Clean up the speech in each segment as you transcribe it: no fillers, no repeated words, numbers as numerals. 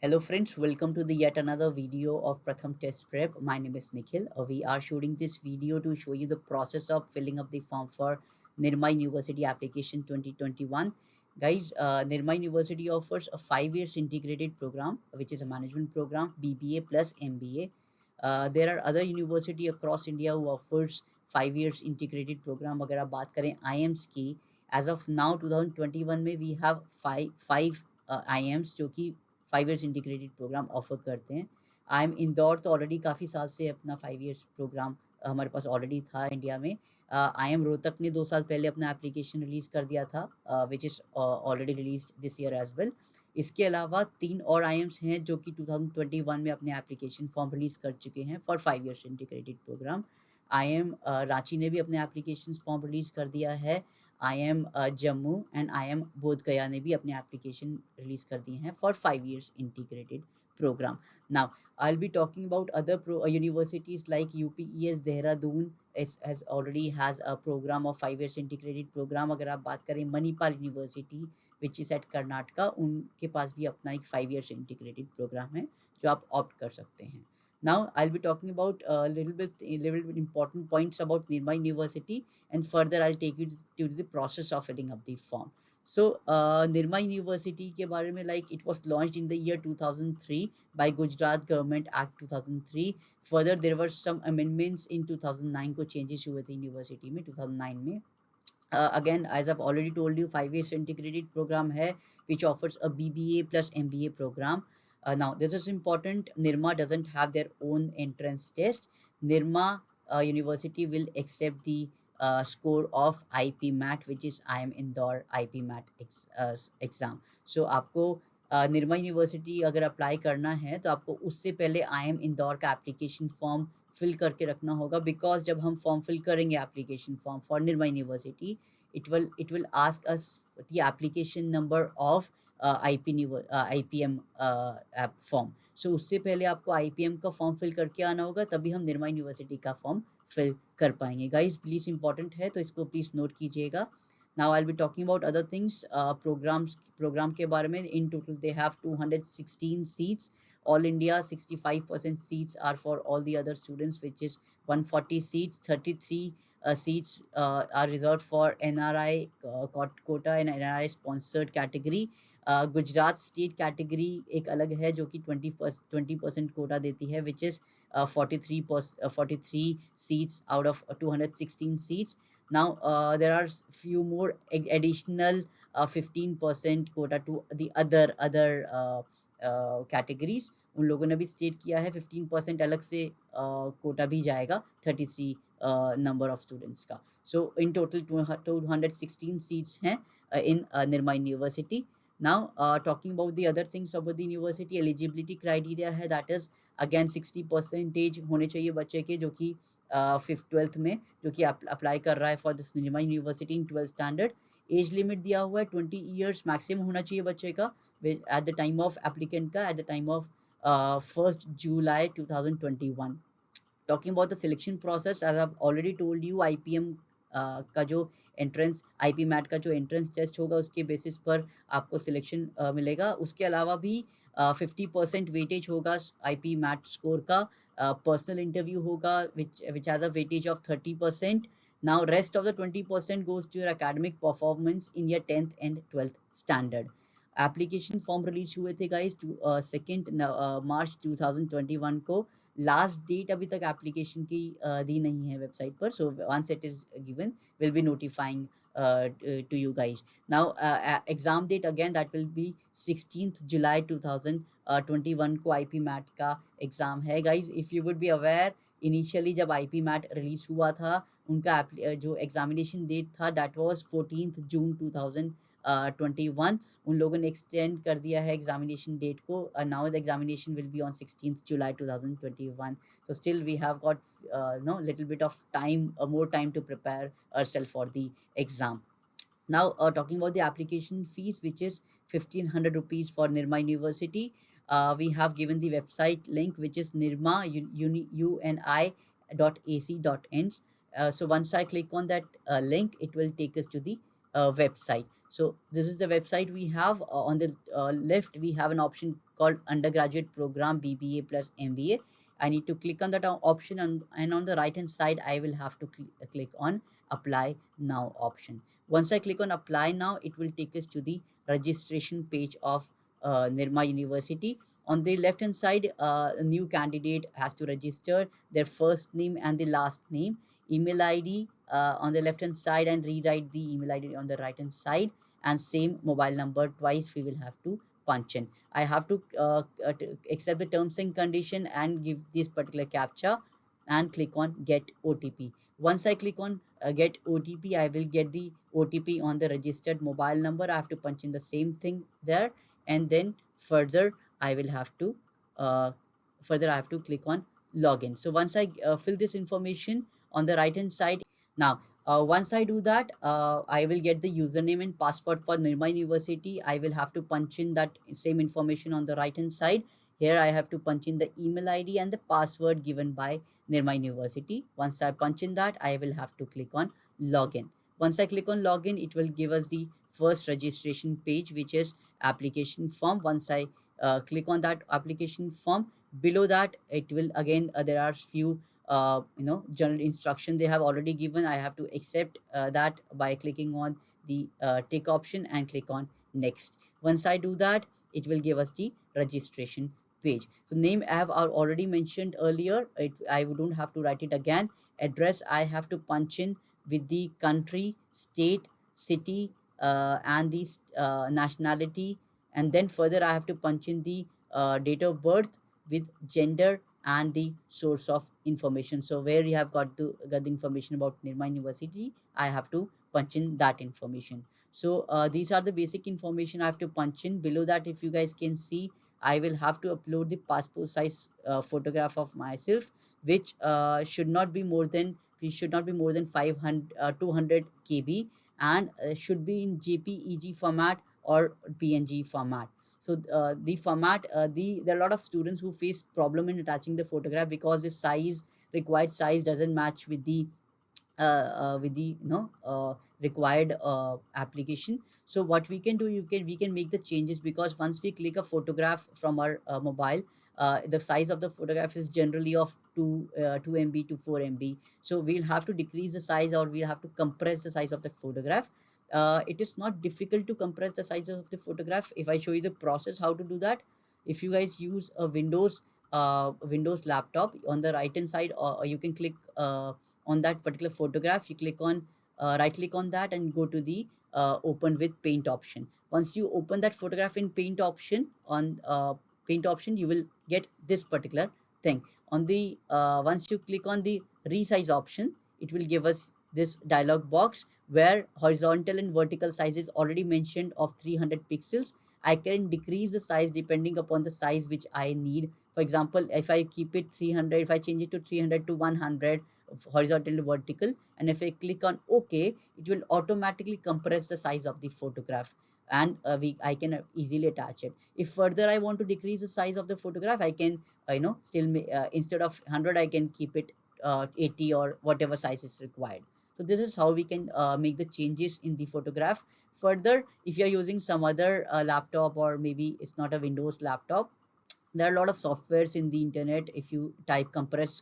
Hello friends, welcome to the yet another video of Pratham Test Prep. My name is Nikhil. We are shooting this video to show you the process of filling up the form for Nirma University application 2021. Guys, Nirma University offers a 5 years integrated program, which is a management program, BBA plus MBA. There are other university across India who offers 5 years integrated program. अगर आप बात करें IIMs की, as of now 2021 में we have five IIMs जो कि 5 years integrated programme offer करते हैं। आई एम इंदौर तो ऑलरेडी काफ़ी साल से अपना 5 ईयर्स प्रोग्राम हमारे पास ऑलरेडी था इंडिया में। आई एम रोहतक ने 2 साल पहले अपना एप्लीकेशन रिलीज़ कर दिया था, which is already released this year as well. इसके अलावा 3 और आईएम्स हैं जो कि 2021 में अपने एप्लीकेशन फॉर्म रिलीज़ कर चुके हैं for 5 years integrated programme. IIM Ranchi ने भी अपने एप्लीकेशन फॉर्म रिलीज़ कर दिया है। IIM जम्मू एंड IIM बोध गया ने भी अपने एप्लीकेशन रिलीज कर दिए हैं for 5 years integrated program. Now I'll be talking about other universities like UPES Dehradun has already has a program of 5 years integrated program. अगर आप बात करें Manipal university which is at Karnataka, उनके पास भी अपना एक 5 years integrated program है जो आप ऑप्ट कर सकते हैं। Now I'll be talking about a little bit important points about Nirma University, and further I'll take you to the process of filling up the form. So Nirma University के बारे में, like, it was launched in the year 2003 by Gujarat Government Act 2003. Further there were some amendments in 2009 को changes हुए थे university में 2009 में. Again, as I've already told you, 5 years integrated program है which offers a BBA plus MBA program. Now, this is important. Nirma doesn't have their own entrance test. Nirma University will accept the score of IP-MAT, which is I am Indore IP-MAT exam. So, आपको Nirma university अगर apply करना है तो आपको उससे पहले IIM Indore का application form fill करके रखना होगा, बिकॉज जब हम फॉर्म फिल करेंगे application form for Nirma university, it will ask us the application number of IPM form. So उससे पहले आपको IPM का फॉर्म फिल करके आना होगा, तभी हम निर्मा यूनिवर्सिटी का फॉर्म फिल कर पाएंगे. गाइस, प्लीज़ इंपॉर्टेंट है तो इसको प्लीज़ नोट कीजिएगा. Now I'll be talking about other things. Program के बारे में, in total they have 216 seats. All India 65% seats are for all the other students, which is 140 seats. 33 seats are reserved for NRI quota and NRI sponsored category. Gujarat state category एक अलग है जो कि 20% कोटा देती है, which is 43 seats out of 216 seats. Now there are few more additional 15% quota to the other categories. उन लोगों ने भी स्टेट किया है 15% अलग से कोटा भी जाएगा 33 नंबर ऑफ स्टूडेंट्स का. सो इन टोटल 216 सीट्स हैं in Nirma University. Now talking about the other things about the university, eligibility criteria है, that is again 60% होने चाहिए बच्चे के जो कि 5th-12th में जो कि अप्लाई कर रहा है for this Nirma university in 12th standard. Age limit दिया हुआ है 20 ईयर्स मैक्सिमम होना चाहिए बच्चे का at the time of applicant का, at the time of 1st July 2021. Talking about the selection process, as I've already told you, IPM का जो एंट्रेंस IP-MAT का जो एंट्रेंस टेस्ट होगा उसके बेसिस पर आपको सिलेक्शन मिलेगा. उसके अलावा भी 50% वेटेज होगा IP-MAT स्कोर का. पर्सनल इंटरव्यू होगा which has a weightage of 30%. Now rest of the 20% goes to your academic performance in your 10th and 12th standard. Application form release हुए थे गाइज 2 मार्च 2021 को. लास्ट डेट अभी तक application की दी नहीं है वेबसाइट पर, so once it is given will be notifying to you guys. Now exam date again, that will be 16th July 2021 को IP-MAT का एग्ज़ाम है guys. If you would be aware, initially जब IP-MAT release हुआ था उनका जो examination date था that was 14th June 2021. उन लोगों ने एक्सटेंड कर दिया है एग्जामिनेशन डेट को. Now the examination will be on 16th July 2021. So still we have got little bit of time, more time to prepare ourselves for the exam. Now talking about the application fees, which is 1500 rupees for Nirma University. We have given the website link, which is nirma.uni.ac.in. So once I click on that link, it will take us to the website. So this is the website we have. On the left, we have an option called undergraduate program BBA plus MBA. I need to click on that option, and on the right hand side, I will have to click on apply now option. Once I click on apply now, it will take us to the registration page of Nirma University. On the left hand side, a new candidate has to register their first name and the last name, email ID on the left hand side, and rewrite the email ID on the right hand side, and same mobile number twice we will have to punch in. I have to accept the terms and condition and give this particular captcha and click on get OTP. Once I click on get OTP, I will get the OTP on the registered mobile number. I have to punch in the same thing there, and then further I will have to uh, further I have to click on login. So once I fill this information on the right hand side, now once I do that, I will get the username and password for Nirma University. I will have to punch in that same information on the right hand side. Here I have to punch in the email ID and the password given by Nirma University. Once I punch in that, I will have to click on login. Once I click on login, it will give us the first registration page, which is application form. Once I click on that application form, below that it will again there are few general instruction they have already given. I have to accept that by clicking on the tick option and click on next. Once I do that, it will give us the registration page. So name I have already mentioned earlier. I don't have to write it again. Address I have to punch in with the country, state, city, and the nationality, and then further I have to punch in the date of birth with gender and the source of information. So where you have got to get the information about Nirma University, I have to punch in that information. So these are the basic information I have to punch in. Below that, if you guys can see, I will have to upload the passport size photograph of myself, which should not be more than 500 200 KB, and should be in JPEG format or PNG format. So the format there are a lot of students who face problem in attaching the photograph because the required size doesn't match with the required application. So what we can do, we can make the changes, because once we click a photograph from our mobile, the size of the photograph is generally of 2 MB to 4 MB. So we'll have to decrease the size, or we'll have to compress the size of the photograph. It is not difficult to compress the size of the photograph. If I show you the process how to do that, if you guys use a Windows laptop, on the right hand side, or you can click on that particular photograph, you click on right click on that and go to the open with paint option. Once you open that photograph in paint option, you will get this particular thing. On the once you click on the resize option, it will give us this dialog box where horizontal and vertical size is already mentioned of 300 pixels. I can decrease the size depending upon the size which I need. For example, if I keep it 300, if I change it to 300 to 100 horizontal to vertical, and if I click on OK, it will automatically compress the size of the photograph, and I can easily attach it. If further I want to decrease the size of the photograph, I can instead of 100, I can keep it 80 or whatever size is required. So this is how we can make the changes in the photograph. Further, if you're using some other laptop, or maybe it's not a Windows laptop, there are a lot of softwares in the internet. If you type compress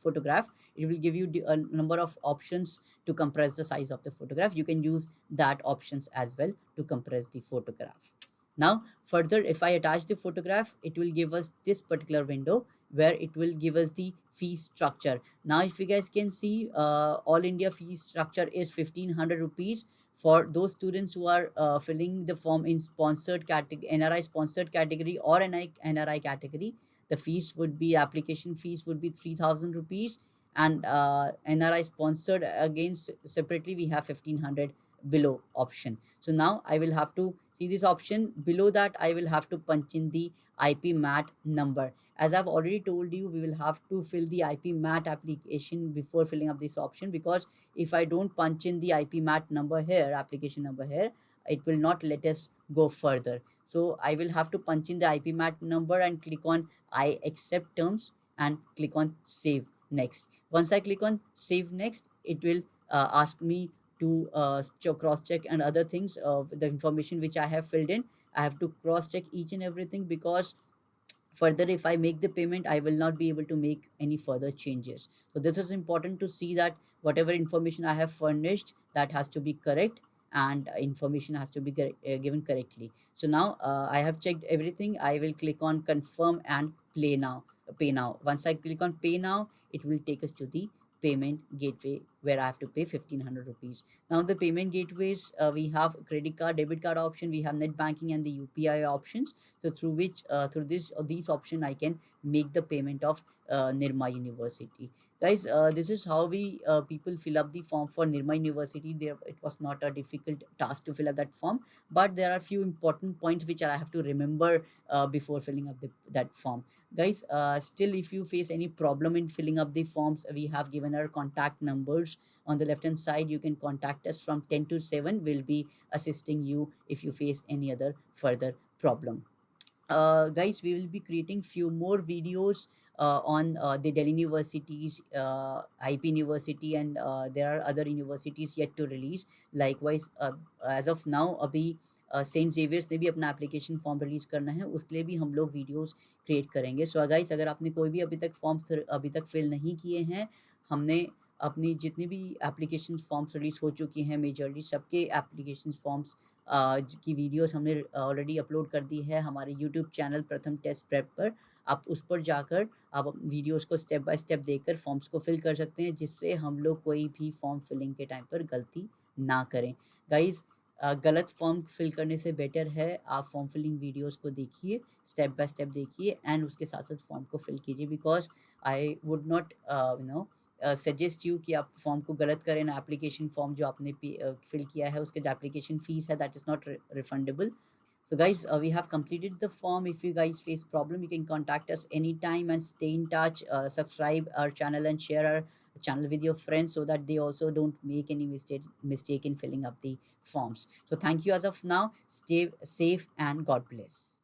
photograph, it will give you a number of options to compress the size of the photograph. You can use that options as well to compress the photograph. Now further, if I attach the photograph, it will give us this particular window where it will give us the fee structure. Now if you guys can see, all India fee structure is 1500 rupees. For those students who are filling the form in sponsored category, NRI sponsored category, or NRI category, the fees would be, application fees would be 3000 rupees, and NRI sponsored against separately we have 1500 below option. So now I will have to see this option. Below that, I will have to punch in the IP-MAT number. As I've already told you, we will have to fill the IP-MAT application before filling up this option, because if I don't punch in the IP-MAT number here, application number here, it will not let us go further. So I will have to punch in the IP-MAT number and click on I accept terms and click on save next. Once I click on save next, it will ask me to cross check and other things of the information which I have filled in. I have to cross check each and everything, because further if I make the payment, I will not be able to make any further changes. So this is important to see that whatever information I have furnished, that has to be correct, and information has to be given correctly. So now I have checked everything. I will click on confirm and play now pay now. Once I click on pay now, it will take us to the payment gateway where I have to pay 1500 rupees. Now the payment gateways, we have credit card, debit card option, we have net banking and the UPI options. So through which through this these option I can make the payment of Nirma University. Guys, this is how we people fill up the form for Nirma University. There, it was not a difficult task to fill up that form, but there are few important points which I have to remember before filling up that form. Guys, still if you face any problem in filling up the forms, we have given our contact numbers on the left hand side. You can contact us from 10 to 7. We'll be assisting you if you face any other further problem. Guys, we will be creating few more videos on the Delhi universities, IP University, and there are other universities yet to release. Likewise, as of now, अभी Saint Xavier's ने भी अपना application form release करना है, उसके लिए भी हम लोग वीडियोस क्रिएट करेंगे. सो गाइस, अगर आपने कोई भी अभी तक फॉर्म्स अभी तक फिल नहीं किए हैं, हमने अपनी जितनी भी एप्लीकेशन फॉर्म्स रिलीज हो चुकी हैं मेजरली सबके एप्लीकेशन फॉर्म्स की वीडियोस हमने ऑलरेडी अपलोड कर दी है हमारे यूट्यूब चैनल प्रथम टेस्ट प्रेप पर. आप उस पर जाकर आप वीडियोस को स्टेप बाय स्टेप देखकर फॉर्म्स को फिल कर सकते हैं, जिससे हम लोग कोई भी फॉर्म फिलिंग के टाइम पर गलती ना करें. गाइज, गलत फॉर्म फिल करने से बेटर है आप फॉर्म फिलिंग वीडियोस को देखिए, स्टेप बाय स्टेप देखिए, एंड उसके साथ साथ फॉर्म को फिल कीजिए. Because I would not suggest you कि आप फॉर्म को गलत करें ना. एप्लीकेशन फॉर्म जो आपने फिल किया है, उसके जो एप्लीकेशन फीस है, that is not refundable. So guys, we have completed the form. If you guys face problem, you can contact us anytime and stay in touch. Subscribe our channel and share our channel with your friends so that they also don't make any mistake in filling up the forms. So thank you as of now. Stay safe and God bless.